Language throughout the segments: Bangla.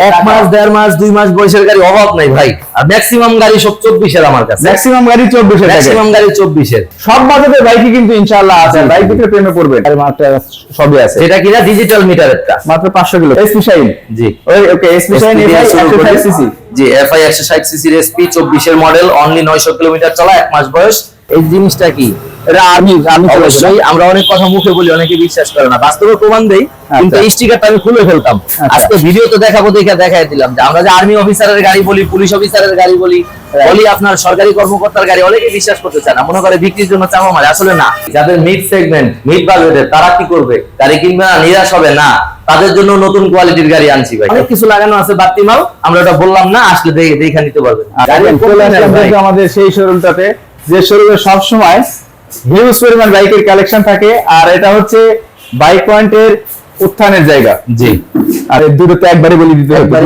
এক মাস দেড় মাস 2 মাস বয়সের গাড়ি অভাব নাই ভাই। আর ম্যাক্সিমাম গাড়ি সব 24 এর আমার কাছে। ম্যাক্সিমাম গাড়ি 24 এর, ম্যাক্সিমাম গাড়ি 24 এর। সব বাজেটের বাইকই কিন্তু ইনশাআল্লাহ আছে। বাইক দিকে প্রেমে পড়বেন। আর মাত্র সবই আছে। এটা কিনা ডিজিটাল মিটারেরটা মাত্র 500 কিলো। SP Shine. জি okay SP Shine FI 160 CC. জি এফআই 160 সিসির এসপি 24 এর মডেল, অনলি 900 কিলোমিটার চলা, 1 মাস বয়স। এই জিনিসটা কি? এটা আমি অবশ্যই আমরা অনেক কথা মুখে বলি, অনেকে বিশ্বাস করে না, বাস্তবে প্রমাণ দেই। কিন্তু এই স্টিকারটা আমি খুলে ফেলতাম। আজকে ভিডিও তো দেখাবো, দেখাই দিলাম যে আমরা যে আর্মি অফিসারের গাড়ি বলি, পুলিশ অফিসারের গাড়ি বলি, আপনার সরকারি কর্মকর্তার গাড়ি, অনেকে বিশ্বাস করতে চায় না, মনে করে বিক্রির জন্য চাপা মারে। আসলে না, যাদের মিড সেগমেন্ট, মিড বাজেটের, তারা কি করবে? গাড়ি কিনবে না, নিরাশ হবে না, তাদের জন্য নতুন কোয়ালিটির গাড়ি আনছি ভাই। অনেক কিছু লাগানো আছে বাড়তি মাল, আমরা এটা বললাম না, আসলে দেখে নিতে পারবেন। আমাদের সেই শোরুমটাতে, যে শোরুমে সবসময় হিউজ পরিমাণ বাইকের কালেকশন থাকে। আর এটা হচ্ছে বাইক পয়েন্টের উত্থানের জায়গা। জি আর দুটো তো একবারে বলে দিতে হবে,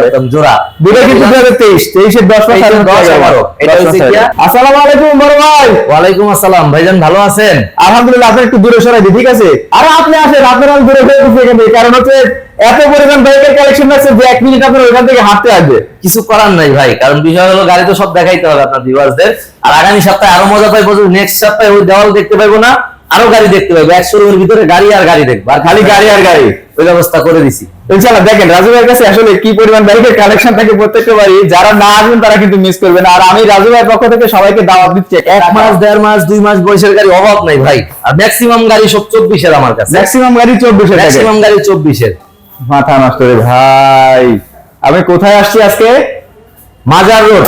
একদম জোড়া। দুটো কিন্তু 2023 এর 10 মাস আর 11। এটা হচ্ছে কি? আসসালামু আলাইকুম বড় ভাই। ওয়ালাইকুম আসসালাম ভাইজান, ভালো আছেন? আলহামদুলিল্লাহ। আপনি একটু দূরে সরাই দিই, ঠিক আছে? আরে আপনি আসেন, আপনার আমি দূরে সরে দিচ্ছি এখান থেকে, কারণ হচ্ছে এত পরিমাণ বাইকের কালেকশন আছে যে 1 মিনিট আপনার ওইখান থেকে হাঁটতে আসবে। কিছু করার নাই ভাই, কারণ বিষয় হলো গাড়ি তো সব দেখাইতে হবে আপনার ভিউয়ারদের। আর আগামী সপ্তাহে আরো মজা পাইবো, নেক্সট সপ্তাহে ওই দেওয়াল দেখতে পাইবো না, আরো গাড়ি দেখতে পাইবো। এক শোরুমের ভিতরে গাড়ি আর গাড়ি দেখবো, আর খালি গাড়ি আর গাড়ি, ওই ব্যবস্থা করে দিছি। ইনশাআল্লাহ। দেখেন রাজু ভাইয়ের কাছে আসলে কি পরিমাণ বাইকের কালেকশন থাকে প্রত্যেকটা বাড়ি, যারা না আসবেন তারা কিন্তু মিস করবেন। আর আমি রাজু ভাইয়ের পক্ষ থেকে সবাইকে দাওয়াত দিচ্ছি। 1 মাস দেড় মাস 2 মাস বয়সের গাড়ি অভাব নাই ভাই। আর ম্যাক্সিমাম গাড়ি সব 24 এর আমার কাছে। ম্যাক্সিমাম গাড়ি 24 এর, ম্যাক্সিমাম গাড়ি 24 এর। মাথা নষ্ট রে ভাই। আমি কোথায় আসছি আজকে? মাজার রোড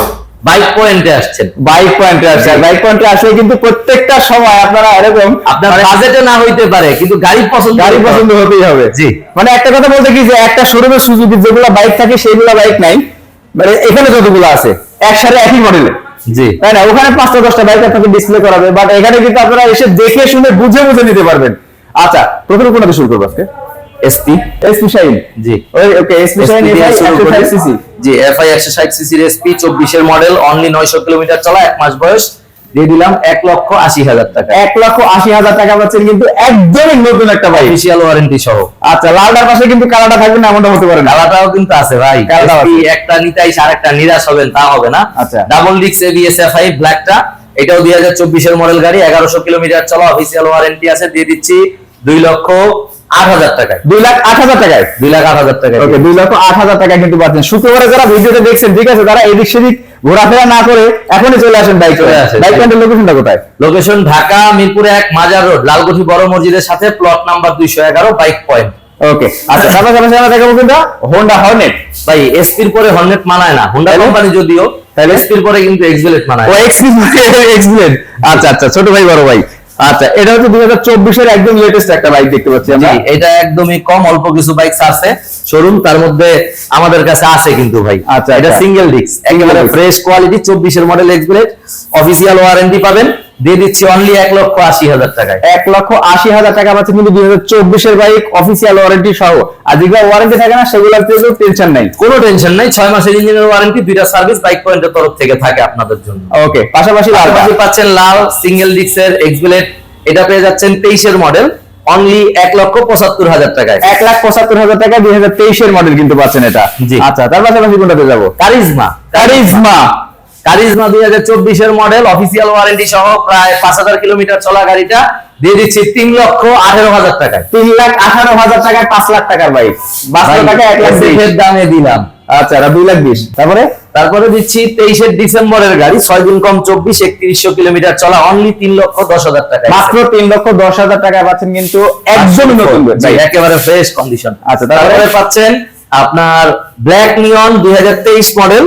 বাইক পয়েন্টে আসছেন। বাইক পয়েন্টে আসছে। বাইক পয়েন্টে আসলে কিন্তু প্রত্যেকটা সময় আপনারা এরকম, আপনার বাজেটে না হইতে পারে, কিন্তু গাড়ি পছন্দ হতেই হবে। জি, মানে একটা কথা বলতে কি, যে একটা শোরুমে সুজুকি যেগুলো বাইক থাকে সেইগুলো বাইক নাই, মানে এখানে যতগুলো আছে একসাথে একই মডেলে। জি, তাই না? ওখানে 5টা 10টা বাইক আপনাকে ডিসপ্লে করাবে, বাট এখানে কিন্তু আপনারা এসে দেখে শুনে বুঝে নিতে পারবেন। আচ্ছা, প্রথমে কোনটা শুরু করবো আজকে? SP Shine. জি okay SP Shine FI 160 CC. জি এফআই 160 সিসির এসপি 24 এর মডেল, অনলি 900 কিলোমিটার চলা, 1 মাস বয়স। দিয়ে দিলাম 1,80,000 টাকা। 1,80,000 টাকা পাচ্ছেন কিন্তু একদমই নতুন একটা বাইক, অফিশিয়াল ওয়ারেন্টি সহ। আচ্ছা, লালটার পাশে কিন্তু কালারটা থাকবে না এমনটা হতে পারে না? কালারটাও কিন্তু আছে ভাই। একটা নিতাই আরেকটা নিরাশ হবেন তা হবে না। আচ্ছা, ডাবল ডিস্ক এবিএস এফআই ব্ল্যাকটা, এটাও 2024 এর মডেল গাড়ি, 1100 কিলোমিটার চলা, অফিশিয়াল ওয়ারেন্টি আছে। দিয়ে দিচ্ছি 2,08,000 টাকায়। 2,08,000 টাকায়। 2,08,000 টাকা। ওকে, 2,08,000 টাকা কিন্তু পাচ্ছেন। শুক্রবারে যারা ভিডিওতে দেখছেন, ঠিক আছে, তারা এদিক সেদিক ঘোরাফেরা না করে এখনই চলে আসেন বাইক চলে আসেন। বাইক পয়েন্টের লোকেশনটা কোথায়? লোকেশন ঢাকা মিরপুর 1 মাজার রোড, লালকুঠি বড় মসজিদের সাথে, প্লট নাম্বার 211, বাইক পয়েন্ট। ওকে, আচ্ছা, সামনে দেখাবো কিন্তু হোন্ডা হর্নেট। ভাই এসপির পরে হর্নেট মানায় না, হোন্ডা কোম্পানি যদিও, তাহলে এসপির পরে কিন্তু এক্সব্লেড মানায়। ও এক্সব্লেড। আচ্ছা আচ্ছা, ছোট ভাই বড় ভাই। আচ্ছা, এটা হচ্ছে 2024 এর একদম লেটেস্ট একটা বাইক দেখতে পাচ্ছি আমরা। এটা একদমই কম, অল্প কিছু বাইক আছে শোরুম, তার মধ্যে আমাদের কাছে আছে কিন্তু ভাই। আচ্ছা, এটা সিঙ্গেল ডিস্ক, একেবারে ফ্রেশ কোয়ালিটি, 24 এর মডেল এক্সব্লেড, অফিশিয়াল ওয়ারেন্টি পাবেন। দিয়ে দিচ্ছি অনলি 1,80,000 টাকায়। 1,80,000 টাকা পাচ্ছেন কিন্তু 2024 এর বাইক, অফিশিয়াল ওয়ারেন্টি সহ। আর যেগুলো ওয়ারেন্টি থাকে না সেগুলোর তো টেনশন নাই, কোনো টেনশন নাই। 6 মাসের ইঞ্জিনের ওয়ারেন্টি, 2টা সার্ভিস বাইক পয়েন্টের তরফ থেকে থাকে আপনাদের জন্য। ওকে, পাশাপাশি পাচ্ছেন লাল সিঙ্গেল ডিস্কের এক্সব্লেড, এটা পেয়ে যাচ্ছেন 23 এর মডেল, অনলি 1,75,000 টাকায়। 1,75,000 টাকা 2023 এর মডেল কিন্তু পাচ্ছেন এটা। আচ্ছা, তার পাশাপাশি কোনটাতে যাবো? কারিজমা 2024 এর মডেল, অফিশিয়াল ওয়ারেন্টি সহ, প্রায় 5,000 কিলোমিটার চলা গাড়িটা। দিয়ে দিচ্ছি 3,18,000 টাকায়। 3,18,000 টাকায় 5 লাখ টাকার বাইক, 12 টাকা 1,20,000 এর দামে দিলাম। আচ্ছা, 2,20,000। তারপরে দিচ্ছি 23 ডিসেম্বরের গাড়ি, 6 দিন কম 24, 3100 কিলোমিটার চলা, অনলি 3,10,000 টাকা। মাত্র 3,10,000 টাকায় পাচ্ছেন কিন্তু একদম নতুন ভাই, একেবারে ফ্রেশ কন্ডিশন। আচ্ছা, তারপরে পাচ্ছেন আপনার ব্ল্যাক নিয়ন 2023 মডেল,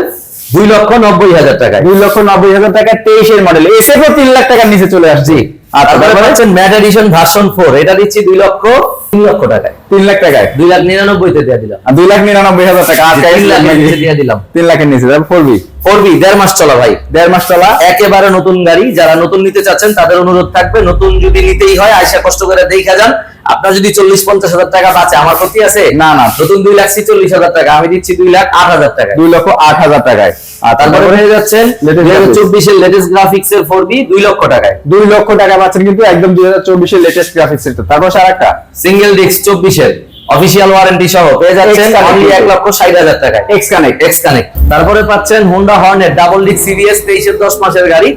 2,90,000 টাকায়। 2,90,000 টাকা 23 এর মডেল, এসএফও 3 লাখ টাকার নিচে চলে আসছে। আচ্ছা, তারপরে পাচ্ছেন ম্যাট এডিশন ভার্সন 4, এটা দিচ্ছি 3 লক্ষ টাকায়। 3 লাখ টাকায় 2,99,000 তে দিয়ে দিলাম। 2,99,000 টাকা। আজকে 3 লাখের নিচে দিয়ে দিলাম। 3 লাখের নিচে। 4B 1.5 মাস চলা ভাই, 1.5 মাস চলা, একেবারে নতুন গাড়ি। যারা নতুন নিতে চাচ্ছেন তাদের অনুরোধ থাকবে, নতুন যদি নিতেই হয় আয়সা কষ্ট করে দেখা যান। আপনার যদি 40-50,000 টাকা বাঁচে, আমার ক্ষতি আছে না। নতুন 2,46,000 টাকা, আমি দিচ্ছি 2,08,000 টাকা। 2,08,000 টাকায়। তারপরে হয়ে যাচ্ছেন 2024 এর লেটেস্ট গ্রাফিক্স এর 4B 2 লক্ষ টাকায়। 2 লক্ষ টাকা পাচ্ছেন কিন্তু একদম 2024 এর লেটেস্ট গ্রাফিক্স এর। তারপর আরেকটা সিঙ্গেল ডিস্ক 24 এর, অফিসিয়াল ওয়ারেন্টি সহ পেয়ে যাচ্ছেন X-Connect অনলি কিন্তু। 1,60,000 টাকায়। এক্স-কানেক্ট। তারপরে পাচ্ছেন Honda Hornet double disc serious 23 এর 10 মাসের গাড়ি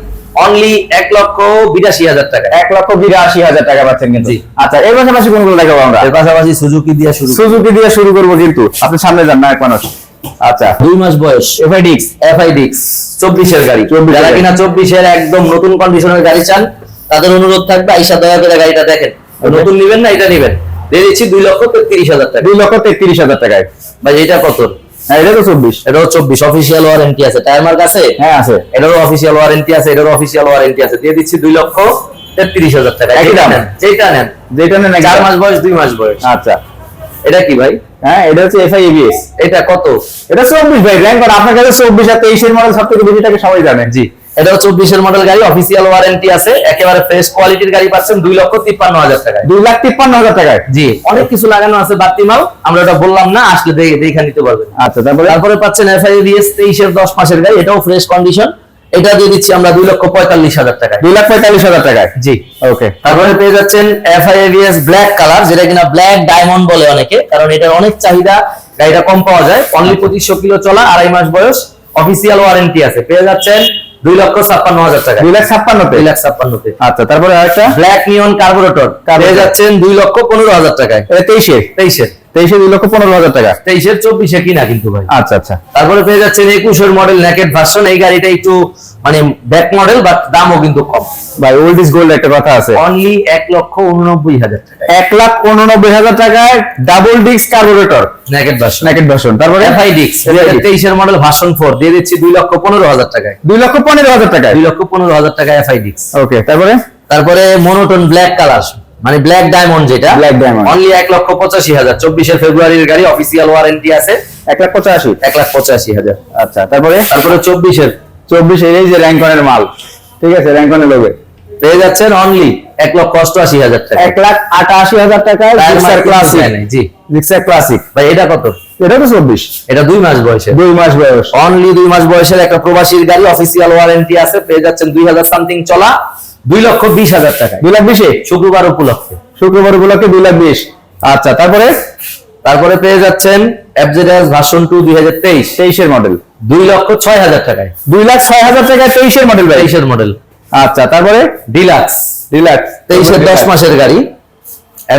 অনলি 1,82,000 টাকায়। 1,82,000 টাকা পাচ্ছেন কিন্তু। জি। আচ্ছা এর পাশাপাশি কোনগুলো দেখাবো আমরা? এর পাশাপাশি সুজুকি দিয়ে শুরু। সুজুকি দিয়ে শুরু করবো কিন্তু, আপনি সামনে যান না এক মানুষ। আচ্ছা 2 মাস বয়স এফআইডিক্স। FIDX 24 এর গাড়ি। 24 যারা এর কিনা 24 এর একদম নতুন কন্ডিশনের গাড়ি চান তাদের অনুরোধ থাকবে আইসা দয়া করে গাড়িটা দেখেন। নতুন নেবেন না এটা নেবেন। দিয়ে দিচ্ছি 2,33,000 টাকা। 2,33,000 টাকায়। ভাই এটা কত? হ্যাঁ এটা তো 24। এটাও 24 অফিসিয়াল ওয়ারেন্টি আছে। টায়ার মার্ক আছে? হ্যাঁ আছে। এটারও অফিসিয়াল ওয়ারেন্টি আছে, এটারও অফিসিয়াল ওয়ারেন্টি আছে। দিয়ে দিচ্ছি 2,33,000 টাকা। একই দাম? যেটা নেন। যেটা নেন 4 মাস বয়স 2 মাস বয়স। আচ্ছা এটা কি ভাই? হ্যাঁ এটা হচ্ছে এফআই এবিএস। এটা কত? এটা 24 ভাই, র্যাঙ্ক আর আপনার কাছে 24 আর 23 এর মডেল সবথেকে বেশি টাকা সবাই জানে। জি এটাও 24 এর মডেল গাড়ি, অফিসিয়াল ওয়ারেন্টি আছে, একেবারে ফ্রেশ কোয়ালিটির গাড়ি পাচ্ছেন 2,53,000 টাকায়। 2,53,000 টাকায়। জি অনেক কিছু লাগানো আছে বাড়তি মাল, আমরা এটা বললাম না, আসলে দেখে নিতে পারবেন। আচ্ছা তারপরে তারপরে পাচ্ছেন FIDX 23 এর 10 মাসের গাড়ি, এটাও ফ্রেশ কন্ডিশন, এটা দিয়ে দিচ্ছি আমরা 2,45,000 টাকায়। 2,45,000 টাকায়। জি ওকে তারপরে পেয়ে যাচ্ছেন FIDX ব্ল্যাক কালার, যেটা কিনা ব্ল্যাক ডায়মন্ড বলে অনেকে, কারণ এটার অনেক চাহিদা, গাড়িটা কম পাওয়া যায়, অনলি 2500 কিলো চলা, 2.5 মাস বয়স, অফিসিয়াল ওয়ারেন্টি আছে, পেয়ে যাচ্ছেন 2,56,000 টাকা। 2,56,000 2,56,000 আচ্ছা তারপরে আরেকটা ব্ল্যাক নিয়ন কার্বোরেটর পেয়ে যাচ্ছেন 2,15,000 টাকায়। এটা 23 2,15,000 টাকা। 23 24 কিনা কিন্তু ভাই। আচ্ছা আচ্ছা তারপরে পেয়ে যাচ্ছেন 21 এর মডেল নেকেড ভার্সন, এই গাড়িটা একটু মানে ব্যাক মডেল, বাট দামও কিন্তু কম। ভাই ওল্ড ইজ গোল্ড একটা কথা আছে। অনলি 1,89,000 টাকা 1,89,000 টাকায় double disc carburettor naked version. Naked version. তারপরে FIDX 23 এর মডেল ভার্সন 4 দিয়ে দিচ্ছি 2,15,000 টাকায়। 2,15,000 টাকায়। 2,15,000 টাকা FIDX। ওকে তারপরে মনোটোন ব্ল্যাক কালার, মানে ব্ল্যাক ডায়মন্ড, যেটা Black Diamond। অনলি 1,85,000, 24 ফেব্রুয়ারির গাড়ি, অফিসিয়াল ওয়ারেন্টি আছে, 1,85,000। 1,85,000। আচ্ছা তারপরে 24 এই যে র্যাঙ্কনের মাল, ঠিক আছে র্যাঙ্কনের লোগে পেয়ে যাচ্ছেন অনলি 1,88,000 টাকা। 1,88,000 টাকায় জিক্সার ক্লাসিক। জি জিক্সার ক্লাসিক ভাই এটা কত? এটা তো 24। এটা 2 মাস বয়সে, 2 মাস বয়স। অনলি 2 মাস বয়সের একটা প্রবাসীর গাড়ি, অফিসিয়াল ওয়ারেন্টি আছে, পেয়ে যাচ্ছেন 2,000 সামথিং চলা, 2,20,000 টাকা। 2,20,000 শুক্রবার উপলক্ষে। শুক্রবার উপলক্ষে 2,20,000। আচ্ছা তারপরে পেয়ে যাচ্ছেন FZS ভার্সন 2 2023 23 এর মডেল 2,06,000 টাকায়। 2,06,000 টাকায় 23 এর মডেল ভাই। 23 এর মডেল আচ্ছা তারপরে ডিলাক্স, রিল্যাক্স 23 এর 10 মাসের গাড়ি,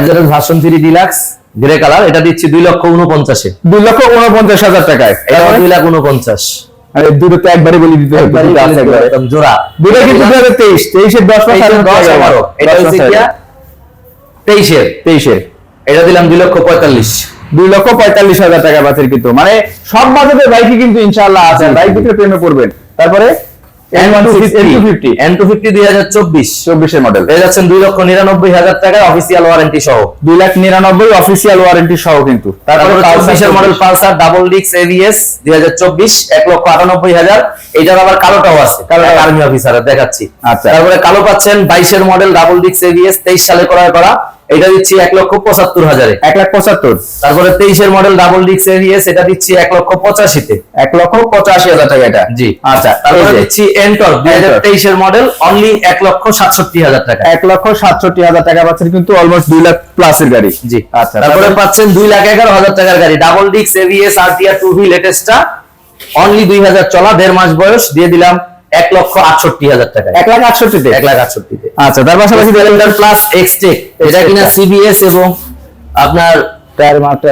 FZS version 3 deluxe grey colour, এটা দিচ্ছি 2,49,000-এ। 2,49,000 টাকায়। এটা 2,49,000 আরে দুটো তো একবারে বলি দিতে হবে, দুটো আছে একবারে। একদম জোড়া। দুটো কিন্তু 2023 এর 10 মাস 10 এটা হচ্ছে কি 23 এর, এটা দিলাম 2,45,000। 2,45,000 টাকা বাজেট কিন্তু, মানে সব বাজেটের বাইকই কিন্তু ইনশাআল্লাহ আছে, বাইক বিক্রি প্রেমে পড়বেন। তারপরে N250 N250 2024 24 এর মডেল পেয়ে যাচ্ছেন 2,99,000 টাকায়, অফিসিয়াল ওয়ারেন্টি সহ। 2,99,000 অফিসিয়াল ওয়ারেন্টি সহ কিন্তু। তারপরে 24 এর model Pulsar double disc ABS 2024 1,98,000, এটার আবার কালোটাও আছে, কালোটা আর্মি অফিসারের দেখাচ্ছি। আচ্ছা। তারপরে কালো পাচ্ছেন 22 এর মডেল ডাবল ডিস্ক ABS 23 সালে করা, এটা দিচ্ছি 1,75,000-এ। 1,75,000। তারপরে 23 এর মডেল ডাবল ডিস্ক ABS, এটা দিচ্ছি 1,85,000-তে। 1,85,000 টাকা এটা। জি আচ্ছা তারপরে দিচ্ছি এন্টর 2023 এর মডেল অনলি 1,67,000 টাকা। 1,67,000 টাকা পাচ্ছেন কিন্তু, অলমোস্ট 2 লাখ প্লাস এর গাড়ি। জি আচ্ছা তারপরে পাচ্ছেন 2,11,000 টাকার গাড়ি double disc ABS RTR 2V লেটেস্টটা, অনলি 2,000 চলা, 1.5 মাস বয়স, দিয়ে দিলাম 1,68,000 টাকা। 1,68,000 1,68,000 আচ্ছা তার পাশাপাশি প্লাস এক্সটেক, এটা কিনা CBS এবং আপনার টায়ার মাত্রা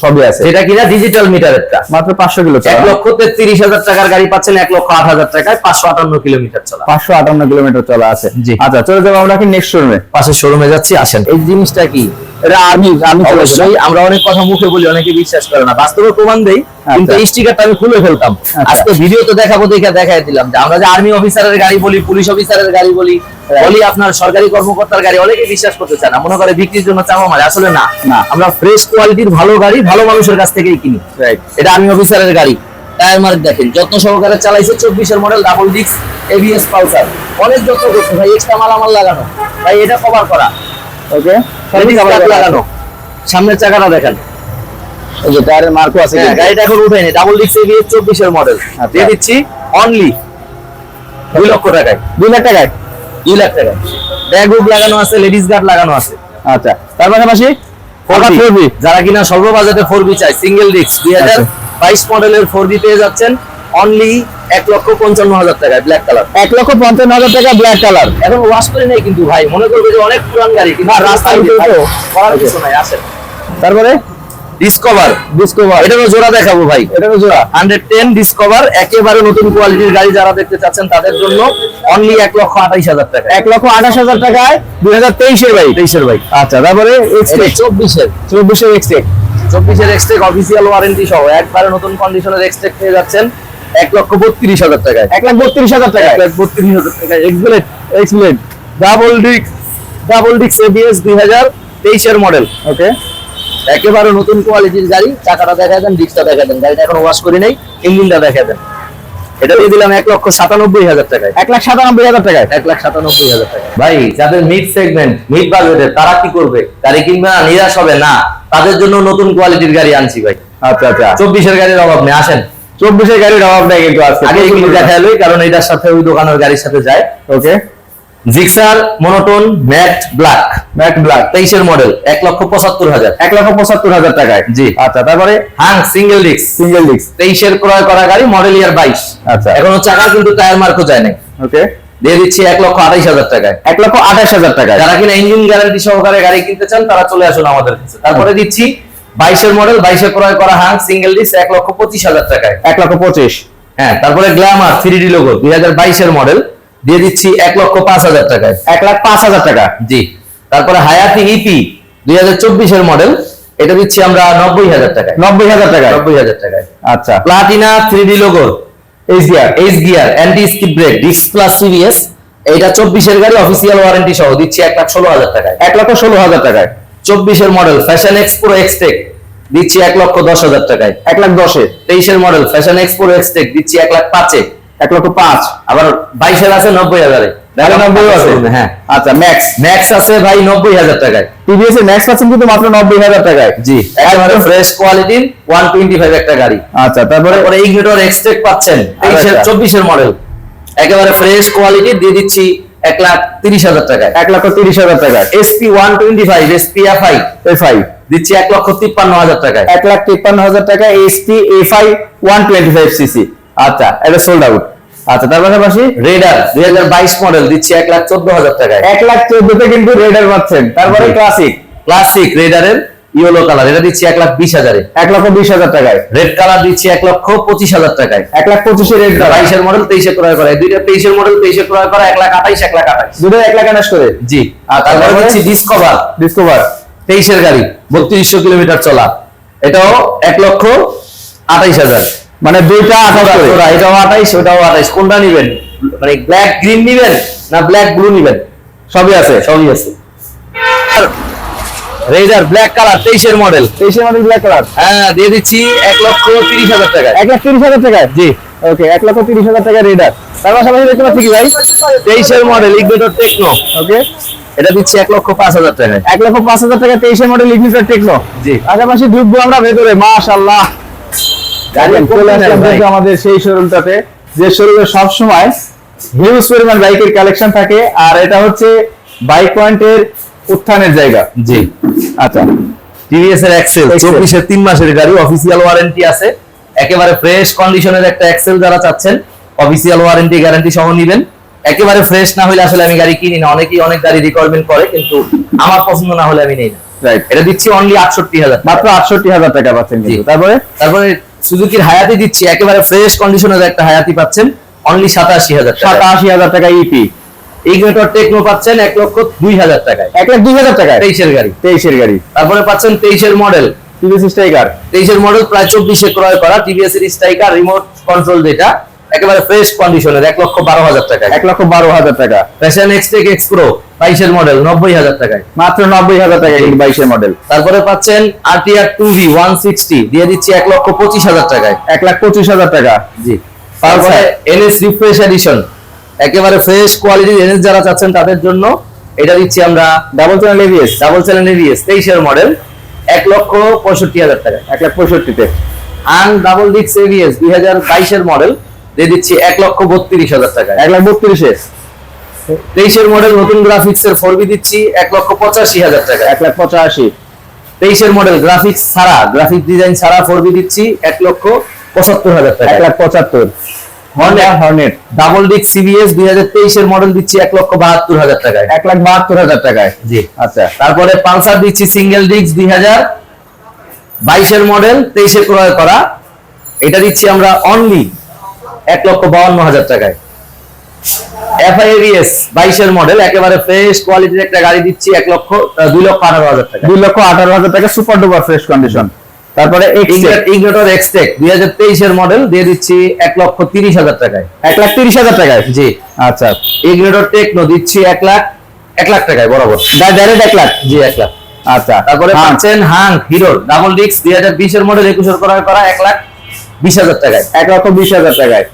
সবই আছে, এটা কিনা ডিজিটাল মিটারেরটা, মাত্র 500 কিলো চলা। 1,33,000 টাকার গাড়ি পাচ্ছেন 1,08,000 টাকায়, 558 কিলোমিটার চলা। 558 কিলোমিটার চলা আছে। জি। আচ্ছা চলে যাবো আমরা কি নেক্সট শোরুমে। পাশের শোরুমে যাচ্ছি, আসেন। এই জিনিসটা কি? এটা আমি অবশ্যই আমরা অনেক কথা মুখে বলি, অনেকে বিশ্বাস করে না, বাস্তবে প্রমাণ দেই, কিন্তু এই স্টিকারটা আমি খুলে ফেলতাম। আজকে ভিডিও তো দেখাবো, দেখাই দিলাম যে আমরা যে আর্মি অফিসারের গাড়ি বলি, পুলিশ অফিসারের গাড়ি বলি আপনার সরকারি কর্মকর্তার গাড়ি, অনেকে বিশ্বাস করতে চায় না, মনে করে বিক্রির জন্য চাওয়া মারে, আসলে না, আমরা ফ্রেশ কোয়ালিটির ভালো গাড়ি ভালো মানুষের কাছ থেকেই কিনি। এটা আর্মি অফিসারের গাড়ি, টায়ার মার্ক দেখেন, যত্ন সহকারে চালাইছে, 24 এর model double disc ABS Pulsar, অনেক যত্ন করছে ভাই, এক্সট্রা মালামাল লাগানো ভাই, এটা কভার করা, ওকে লাগানো, সামনের চাকাটা দেখেন, এই যে টায়ারের মার্কও আছে। গাড়িটা এখন উঠেনি, ডাবল ডিস্ক ABS 24 এর মডেল, দিয়ে দিচ্ছি অনলি 2 লক্ষ টাকায়। 2 লাখ টাকায়। 2 লাখ টাকায় ব্যাগ বুক লাগানো আছে, লেডিস গার্ড লাগানো আছে। আচ্ছা তার পাশাপাশি 4B যারা কিনা স্বল্প বাজেটে 4B চায় সিঙ্গেল ডিস্ক 2022 মডেলের 4B পেয়ে যাচ্ছেন অনলি 1,55,000 টাকায় ব্ল্যাক কালার। 1,55,000 টাকা ব্ল্যাক কালার। এখন ওয়াশ করে নেই কিন্তু ভাই, মনে করবে যে অনেক পুরান গাড়ি, কিন্তু রাস্তায় করার কিছু নাই। আসেন তারপরে ডিসকভার এটারও জোড়া দেখাবো ভাই। এটারও জোড়া 110 ডিসকভার একেবারে নতুন কোয়ালিটির গাড়ি যারা দেখতে চাচ্ছেন তাদের জন্য অনলি 1,28,000 টাকা। 1,28,000 টাকায় 2023 এর ভাই। 23 ভাই। আচ্ছা, তারপরে 24 এর এক্সটেক 24 এর এক্সটেক অফিসিয়াল ওয়ারেন্টি সহ একবারে নতুন কন্ডিশনের এক্সটেক পেয়ে যাচ্ছেন 1,32,000 টাকায়। 1,32,000 টাকায় 1,32,000 টাকায়। এক্সপ্লেট ডাবল ডিস্ক এবিএস 2023 এর মডেল। ওকে, একেবারে নতুন কোয়ালিটির গাড়ি। চাকাটা দেখা দেন, ডিস্কটা দেখা দেন, গাড়িটা এখনো ওয়াশ করি নাই, ইঞ্জিনটা দেখা দেন। এটা দিয়ে দিলাম 1,97,000 টাকায়। 1,97,000 টাকায় 1,97,000 টাকা। ভাই যাদের মিড সেগমেন্ট মিড বাজেটের তারা কি করবে? গাড়ি কিনবে না, নিরাশ হবে না, তাদের জন্য নতুন কোয়ালিটির গাড়ি আনছি ভাই। আচ্ছা আচ্ছা, 24 এর গাড়ির অভাব নেই। আসেন 24 এর গাড়ির অভাব নাই কিন্তু আজকে। আগে এগুলি দেখা এলোই, কারণ এটার সাথে ওই দোকানের গাড়ির সাথে যায়। ওকে, জিক্সার মনোটোন ম্যাট ব্ল্যাক 23 এর মডেল 1,75,000। 1,75,000 টাকায়। জি। আচ্ছা, তারপরে হাং সিঙ্গেল ডিস্ক 23 এর ক্রয় করা গাড়ি, মডেল ইয়ার 22। আচ্ছা, এখনো চাকা কিন্তু টায়ার মার্কও যায় নাই। ওকে, দিয়ে দিচ্ছি 1,28,000 টাকায়। 1,28,000 টাকায়। যারা কিনা ইঞ্জিন গ্যারান্টি সহকারে গাড়ি কিনতে চান তারা চলে আসুন আমাদের কাছে। তারপরে দিচ্ছি 22 এর মডেল 22 এ ক্রয় করা হাং সিঙ্গেল ডিস্ক 1,25,000 টাকায়। 1,25,000। হ্যাঁ, তারপরে গ্ল্যামার 3D লোগো 2022 এর মডেল দিয়ে দিচ্ছি 1,05,000 টাকায়। 1,05,000 টাকা। জি। তারপরে হায়াতি ইপি 2024 এর মডেল, এটা দিচ্ছি আমরা 90,000 টাকায়। 90,000 টাকায়। 90,000 টাকায়। আচ্ছা, Platina 3D logo H gear anti skip brake disc plus CBS, এটা 24 এর গাড়ি অফিসিয়াল ওয়ারেন্টি সহ দিচ্ছি 1,16,000 টাকায়। 1,16,000 টাকায়। 24 এর মডেল ফ্যাশন এক্সপ্রো এক্সটেক দিচ্ছি 1,10,000 টাকায়। 1,10,000। 23 এর মডেল ফ্যাশন এক্সপ্রো এক্সটেক দিচ্ছি 1,05,000। 1,05,000। আবার 22 এর আছে 90,000 এ। 90 আছে। হ্যাঁ। আচ্ছা, ম্যাক্স আছে ভাই 90,000 টাকায়। টিভিএস এর ম্যাক্স পাচ্ছেন কিন্তু মাত্র 90,000 টাকায়। জি, একেবারে ফ্রেশ কোয়ালিটির 125 একটা গাড়ি। আচ্ছা, তারপরে ইগনিটর এক্সটেক পাচ্ছেন 24 এর মডেল, একেবারে ফ্রেশ কোয়ালিটি দিয়ে দিচ্ছি 1,30,000 টাকায়। 1,30,000 টাকায়। SP 125 SP FI দিচ্ছি 1,53,000 টাকায়। 1,53,000 টাকা এসটি এফআই 125 সিসি। আচ্ছা, এটা সোল্ড আউট। আচ্ছা, তার পাশাপাশি রেডার 2022 মডেল দিচ্ছি 1,14,000 টাকায়। 1,14,000 তে কিন্তু রেডার পাচ্ছেন। তারপরে ক্লাসিক রেডারের ইয়েলো কালার, এটা দিচ্ছি 1,20,000 এ। 1,20,000 টাকায়। রেড কালার দিচ্ছি 1,25,000 টাকায়। 1,25,000 রেড 22 এর মডেল 23 এ ক্রয় করা, দুইটা 23 এর মডেল 23 এ ক্রয় করা 1,28,000 দুটো 1,28,000 করে। জি। আর তারপরে দিচ্ছি ডিসকভার 23 এর গাড়ি 3200 কিলোমিটার চলা, এটাও 1,28,000। মানে দুইটা 28 করে। এটাও 28 ওটাও 28, কোনটা নেবেন? মানে ব্ল্যাক গ্রিন নেবেন না ব্ল্যাক ব্লু নেবেন? সবই আছে। রেডার ব্ল্যাক কালার 23 এর মডেল ব্ল্যাক কালার। হ্যাঁ, দিয়ে দিচ্ছি 1,30,000 টাকায়। 1,30,000 টাকায়। জি। ওকে, 1,30,000 টাকা রেডার। তার পাশাপাশি দেখতে পাচ্ছি কি ভাই 23 এর মডেল ইগনিটর টেকনো, ওকে, এটা দিচ্ছি 1,05,000 টাকায়। 1,05,000 টাকা 23 এর মডেল ইগনিটর টেকনো। জি। পাশাপাশি ঢুকবো আমরা ভেতরে। মাশাআল্লাহ, আমাদের সেই শোরুমটাতে, যে শোরুমে সবসময় হিউজ পরিমাণ বাইকের কালেকশন থাকে, আর এটা হচ্ছে বাইক পয়েন্টের উত্থানের জায়গা। জি। আচ্ছা, টিভিএস এর এক্সেল 24 এর 3 মাসের গাড়ি, অফিসিয়াল ওয়ারেন্টি আছে, একেবারে ফ্রেশ কন্ডিশনের একটা এক্সেল যারা চাচ্ছেন অফিসিয়াল ওয়ারেন্টি গ্যারান্টি সহ নেবেন। একেবারে ফ্রেশ না হলে আসলে আমি গাড়ি কিনি না, অনেকেই অনেক গাড়ি রিকোয়ারমেন্ট করে, কিন্তু আমার পছন্দ না হলে আমি নেই না। রাইট, এটা দিচ্ছি অনলি 68,000, মাত্র 68,000 টাকা পাচ্ছেন। কিন্তু তারপরে সুজুকির হায়াতি দিচ্ছি, একেবারে ফ্রেশ কন্ডিশনের একটা হায়াতি পাচ্ছেন অনলি 87,000 টাকা। 87,000 টাকা ইপি। ইগনিটর টেকনো পাচ্ছেন 1,02,000 টাকায়। 1,02,000 টাকায় 23 এর গাড়ি। 23 এর গাড়ি। তারপরে পাচ্ছেন 23 এর মডেল টিভিএস স্ট্রাইকার। 23 এর মডেল প্রায় 24 এ ক্রয় করা টিভিএস এর স্ট্রাইকার রিমোট কন্ট্রোল, যেটা একেবারে ফ্রেশ কন্ডিশনের 1,12,000 টাকায়। 1,12,000 টাকা। ফ্যাশন এক্সটেক এক্সপ্রো 22 এর মডেল 90,000 টাকায়। মাত্র 90,000 টাকা 22 এর মডেল। তারপরে পাচ্ছেন আরটিআর 2V 160 দিয়ে দিচ্ছি 1,25,000 টাকায়। 1,25,000 টাকা। জি। তারপরে এনএস রিফ্রেশ এডিশন, একেবারে ফ্রেশ কোয়ালিটির এনএস যারা চাচ্ছেন তাদের জন্য এটা দিচ্ছি আমরা ডাবল চ্যানেল এবিএস 23 এর মডেল 1,65,000 টাকা। 1,65,000 তে। আং ডাবল ডিস্ক এবিএস 2022 এর মডেল দিয়ে দিচ্ছি 1,32,000 টাকা। 1,32,000 23 এর মডেল নতুন গ্রাফিক্স এর 4B দিচ্ছি 1,85,000 টাকা। 1,85,000। 23 মডেল গ্রাফিক্স ছাড়া, গ্রাফিক ডিজাইন ছাড়া 4B দিচ্ছি 1,75,000 টাকা। 1,75,000। Hornet double disc CBS 2023 model দিচ্ছি 1,72,000 টাকায়। 1,72,000 টাকায়। জি আচ্ছা, তারপরে পালসার দিচ্ছি সিঙ্গেল ডিস্ক 2022 মডেল 23 ক্রয় করা, এটা দিচ্ছি আমরা অনলি 1,52,000 টাকায়। FIABS 22 মডেল একেবারে ফ্রেশ কোয়ালিটির একটা গাড়ি দিচ্ছি 2,18,000 টাকা। 2,18,000 টাকা, সুপার ডুপার ফ্রেশ কন্ডিশন। তারপরে ইগনিটর এক্সটেক 2023 মডেল দিয়ে দিচ্ছি 1,30,000 টাকায়। 1,30,000 টাকায়। জি আচ্ছা, ইগনিটর টেকনো দিচ্ছি 1 লাখ টাকায় বরাবর। ডাইরেক্ট 1 লাখ। জি 1 লাখ। আচ্ছা, তারপরে পাচ্ছেন Hang hero double disc 2020 model 21 ক্রয় করা 1,20,000 টাকায়। 1,20,000 টাকায়।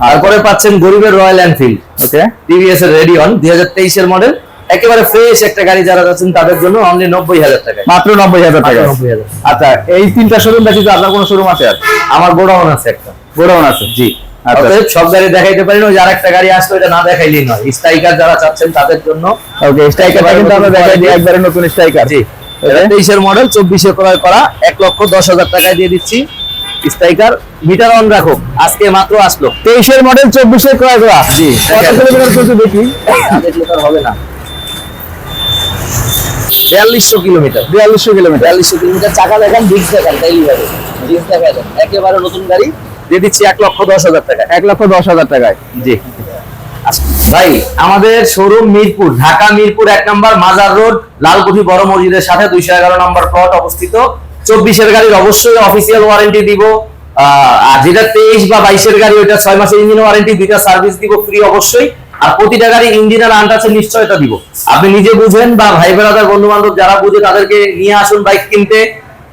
তারপরে পাচ্ছেন গরিবের রয়্যাল এনফিল্ড, ওকে, টিভিএস এর রেডিয়ন 2023 মডেল একেবারে ফ্রেশ একটা গাড়ি, যারা যাচ্ছেন তাদের জন্য অনলি 90,000 টাকা। মাত্র 90,000 টাকা। 90,000। আচ্ছা, এই তিনটা শোরুম ব্যতীত আপনার কোনো শোরুম আছে আর? আমার গোডাউন আছে একটা। গোডাউন আছে। জি আচ্ছা, অতএব সব গাড়ি দেখাইতে পারি না, ওই আরেকটা গাড়ি আসলে এটা না দেখাইলেই নয়। স্ট্রাইকার যারা চাচ্ছেন তাদের জন্য ওকে, স্ট্রাইকারটা কিন্তু আমরা দেখাই দিই, একবারে নতুন স্ট্রাইকার। জি, এটা 23 মডেল 24 ক্রয় করা 1,10,000 টাকায় দিয়ে দিচ্ছি। স্ট্রাইকার মিটার অন রাখো, আজকে মাত্র আসলো। 23 মডেল 24 ক্রয় করা। জি, কত কিলোমিটার চলছে দেখি? না দেখলে তো আর হবে না। 4200 কিলোমিটার। 4200 কিলোমিটার। 4200 কিলোমিটার। চাকা দেখেন, ডিস্ক দেখেন, তাইলেই হবে। ডিস্ক দেখেন, একেবারে নতুন গাড়ি দিয়ে দিচ্ছি 1,10,000 টাকা। 1,10,000 টাকায়। জি ভাই, আমাদের শোরুম মিরপুর, ঢাকা মিরপুর 1 নম্বর মাজার রোড, লালকুঠি বড় মসজিদের সাথে 211 নম্বর প্লট অবস্থিত। 24 গাড়ির অবশ্যই অফিসিয়াল ওয়ারেন্টি দিব, আর যেটা 23 বা 22 গাড়ি ওইটা 6 মাসের ইঞ্জিন ওয়ারেন্টি, 2টা সার্ভিস দিব ফ্রি অবশ্যই। আর প্রতিটা গাড়ি ইঞ্জিন আর আনটাচের নিশ্চয়তা দিব। আপনি নিজে বুঝেন বা ভাই ব্রাদার বন্ধু বান্ধব যারা বুঝে তাদেরকে নিয়ে আসুন বাইক কিনতে।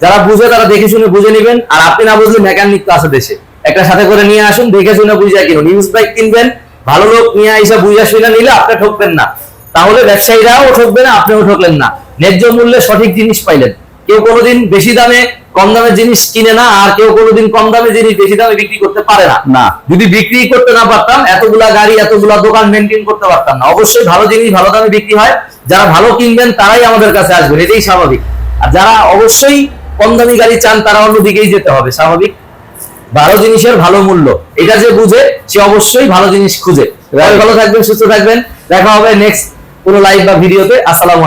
যারা বুঝে তারা দেখে শুনে বুঝে নেবেন, আর আপনি না বুঝলে মেকানিক তো আছে দেশে, একটা সাথে করে নিয়ে আসুন, দেখে শুনে বুঝে কিনুন। নিউজ বাইক কিনবেন, ভালো লোক নিয়ে এসে বুঝে শুনে নিলে আপনি ঠকবেন না, তাহলে ব্যবসায়ীরাও ঠকবে না, আপনিও ঠকলেন না। ন্যায্য মূল্যে সঠিক জিনিস পাইলেন। কেউ কোনোদিন বেশি দামে কম দামের জিনিস কিনে না, আর কেউ কোনোদিন কম দামে জিনিস বেশি দামে বিক্রি করতে পারে না। না, যদি বিক্রি করতে না পারতাম, এতগুলা গাড়ি এতগুলা দোকান মেনটেন করতে পারতাম না। অবশ্যই ভালো জিনিস ভালো দামে বিক্রি হয়, যারা ভালো কিনবেন তারাই আমাদের কাছে আসবেন, এটাই স্বাভাবিক। আর যারা অবশ্যই কম দামি গাড়ি চান তারা অন্যদিকেই যেতে হবে, স্বাভাবিক। ভালো জিনিসের ভালো মূল্য, এটা যে বুঝে সে অবশ্যই ভালো জিনিস খুঁজে। ভালো থাকবেন, সুস্থ থাকবেন, দেখা হবে নেক্সট কোনো লাইভ বা ভিডিওতে। আসসালামু আলাইকুম।